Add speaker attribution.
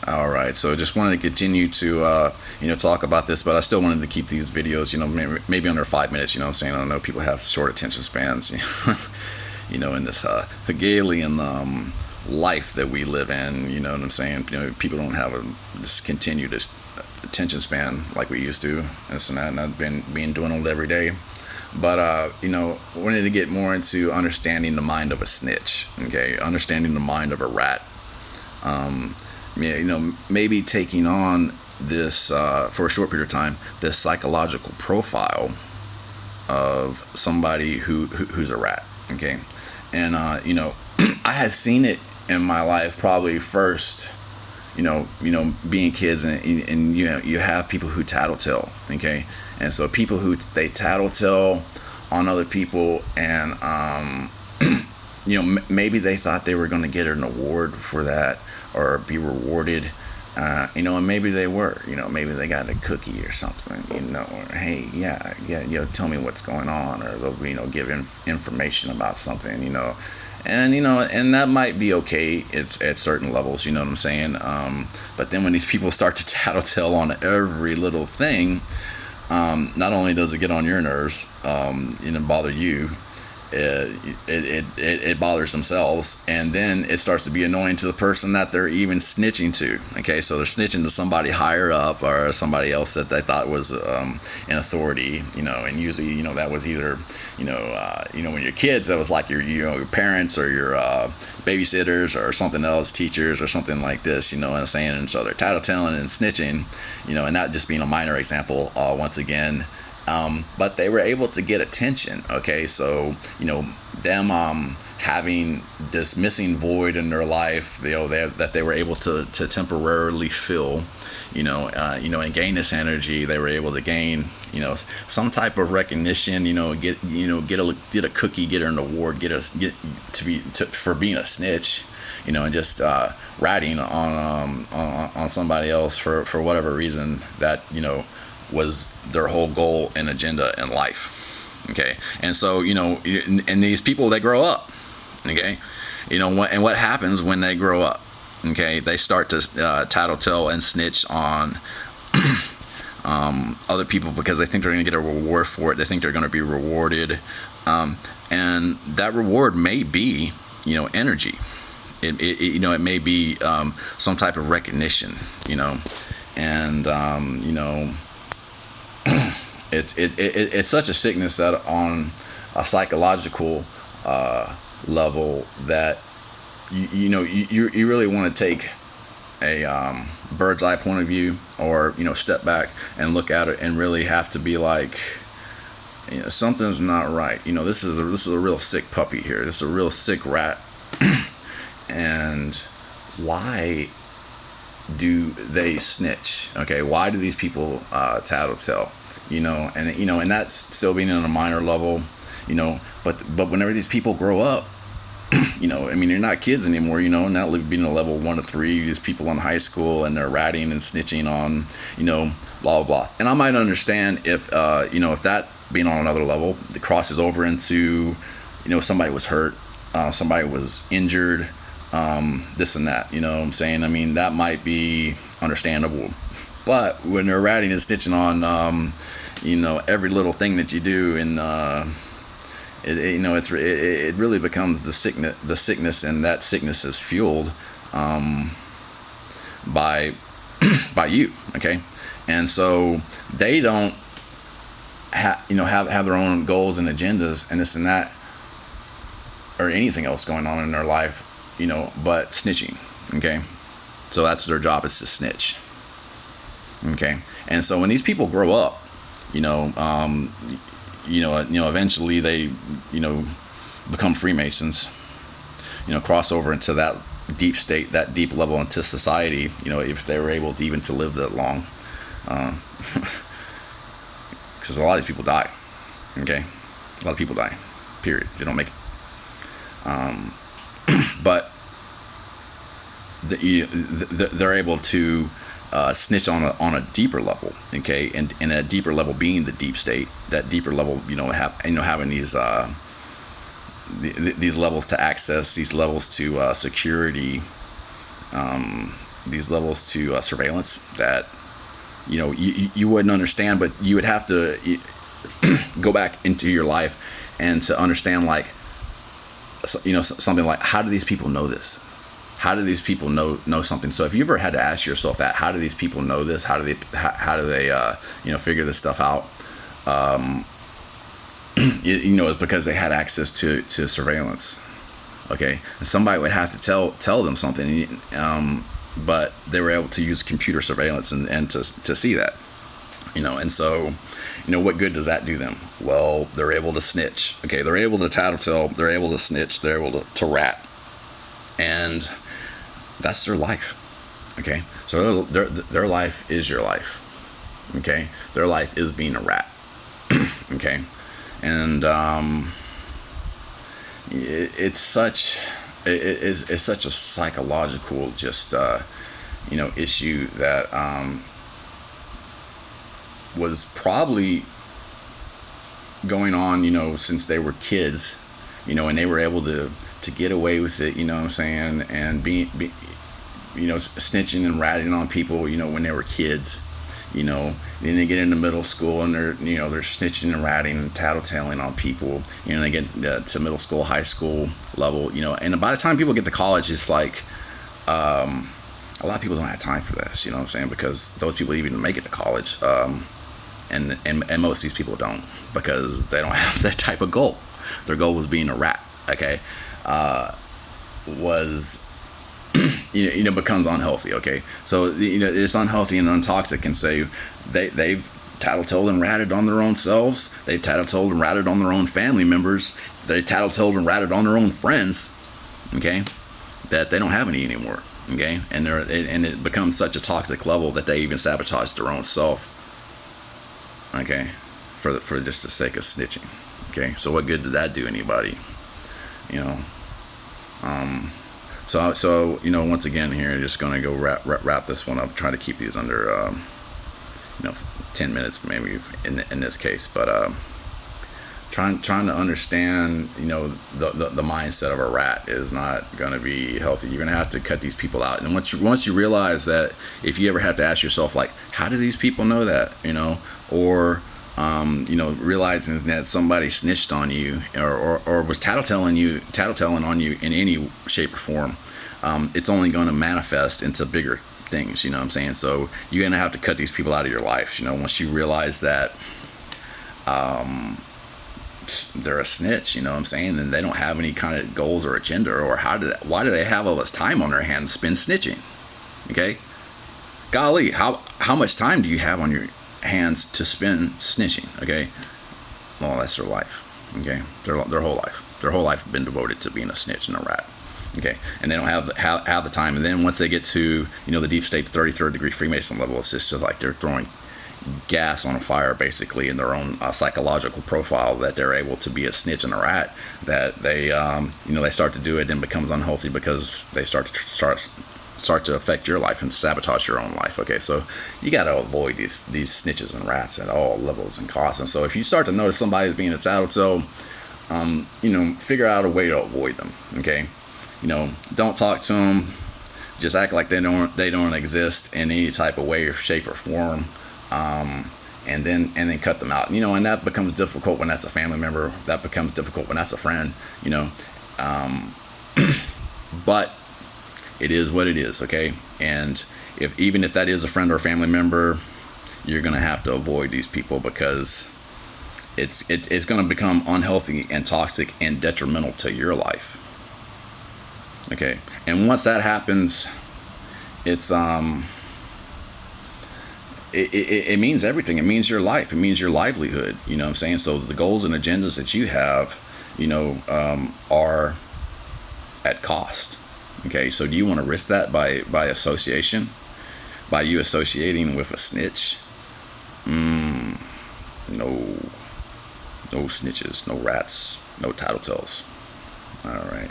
Speaker 1: All right, so just wanted to continue to talk about this, but I still wanted to keep these videos, maybe under 5 minutes. You know what I'm saying? I know people have short attention spans, in this Hegelian life that we live in. You know what I'm saying? People don't have this continued attention span like we used to. And I've been doing it every day. But wanted to get more into understanding the mind of a snitch. Okay, understanding the mind of a rat. Maybe taking on this for a short period of time, this psychological profile of somebody who's a rat. Okay, and I had seen it in my life probably first. Being kids, and you have people who tattletale. Okay, and so people who they tattletale on other people, and maybe they thought they were going to get an award for that or be rewarded, and maybe they were, maybe they got a cookie or something, or hey, yeah, tell me what's going on, or they'll give information about something, and that might be okay. It's at certain levels, you know what I'm saying. But then when these people start to tattletale on every little thing, not only does it get on your nerves, bother you, it bothers themselves, and then it starts to be annoying to the person that they're even snitching to. Okay, so they're snitching to somebody higher up or somebody else that they thought was in authority, and usually that was either when you're kids, that was like your parents or your babysitters or something else, teachers or something like this, and I'm saying. And so they're tattletelling and snitching, and not just being a minor example once again. But they were able to get attention. Okay, so them having this missing void in their life, that they were able to temporarily fill, and gain this energy. They were able to gain, some type of recognition. Get a cookie, get an award, for being a snitch. And just ratting on somebody else for whatever reason that was their whole goal and agenda in life. Okay, and so and these people, they grow up. Okay, and what happens when they grow up? Okay, they start to tattletale and snitch on other people because they think they're going to get a reward for it. They think they're going to be rewarded, and that reward may be energy. It may be some type of recognition. And it's such a sickness that on a psychological level that you really want to take a bird's eye point of view, or step back and look at it and really have to be like, something's not right. This is a real sick puppy here. This is a real sick rat. And why do they snitch? Okay, why do these people tattletale? And that's still being on a minor level, but whenever these people grow up, you're not kids anymore, not being a level 1 to 3, these people in high school, and they're ratting and snitching on, blah, blah, blah. And I might understand if that being on another level, it crosses over into, somebody was hurt, somebody was injured, this and that, what I'm saying? That might be understandable. But when they're ratting and snitching on, every little thing that you do, and it really becomes the sickness, and that sickness is fueled by you. Okay, and so they don't have their own goals and agendas and this and that, or anything else going on in their life, but snitching. Okay, so that's their job, is to snitch. Okay, and so when these people grow up, eventually they, become Freemasons, cross over into that deep state, that deep level into society, if they were able to even to live that long, because a lot of people die. Okay, a lot of people die, period. They don't make it. But they're able to snitch on a deeper level. Okay, and a deeper level being the deep state. That deeper level, having these levels to access, these levels to security, these levels to surveillance that you wouldn't understand, but you would have to go back into your life and to understand, like, something like, how do these people know this? How do these people know something? So if you ever had to ask yourself that, how do these people know this? How do they figure this stuff out? It's because they had access to surveillance. Okay, and somebody would have to tell them something, but they were able to use computer surveillance and to see that, and so, what good does that do them? Well, they're able to snitch. Okay, they're able to tattletale, they're able to snitch, they're able to rat, and that's their life. Okay, so their life is your life. Okay, their life is being a rat. Okay, and it's such a psychological issue that was probably going on since they were kids, and they were able to get away with it, what I'm saying, and be snitching and ratting on people, when they were kids. Then they get into middle school and they're snitching and ratting and tattletaling on people. They get to middle school, high school level, and by the time people get to college, it's like, a lot of people don't have time for this, what I'm saying, because those people even make it to college. And most of these people don't, because they don't have that type of goal. Their goal was being a rat. Okay. Becomes unhealthy. Okay, so it's unhealthy and untoxic, and so they've tattletold and ratted on their own selves. They've tattletold and ratted on their own family members. They tattletold and ratted on their own friends. Okay, that they don't have any anymore. Okay, and it becomes such a toxic level that they even sabotage their own self. Okay, for just the sake of snitching. Okay, so what good did that do anybody? So once again here, just gonna go wrap this one up. Try to keep these under 10 minutes maybe in this case, but trying to understand the mindset of a rat is not gonna be healthy. You're gonna have to cut these people out, and once you realize that, if you ever have to ask yourself, like, how do these people know that, or realizing that somebody snitched on you or was tattletelling on you in any shape or form, it's only going to manifest into bigger things, what I'm saying? So you're going to have to cut these people out of your life, once you realize that they're a snitch, what I'm saying, and they don't have any kind of goals or agenda, or why do they have all this time on their hands to spend snitching? Okay, golly, how much time do you have on your hands to spend snitching? Okay, well, that's their life. Okay, their whole life has been devoted to being a snitch and a rat. Okay, and they don't have the time. And then once they get to the deep state, the 33rd degree Freemason level, it's just like they're throwing gas on a fire, basically, in their own psychological profile, that they're able to be a snitch and a rat. That they they start to do it, and becomes unhealthy because they start to affect your life and sabotage your own life. Okay, so you got to avoid these snitches and rats at all levels and costs. And so if you start to notice somebody's being a tattletale, figure out a way to avoid them. Okay, don't talk to them. Just act like they don't exist in any type of way or shape or form, and then cut them out. And that becomes difficult when that's a family member. That becomes difficult when that's a friend. But it is what it is, okay? And even if that is a friend or a family member, you're gonna have to avoid these people, because it's gonna become unhealthy and toxic and detrimental to your life. Okay, and once that happens, it's it means everything. It means your life. It means your livelihood. What I'm saying? So the goals and agendas that you have, are at cost. Okay, so do you want to risk that by association? By you associating with a snitch? No. No snitches, no rats, no tattletales. All right.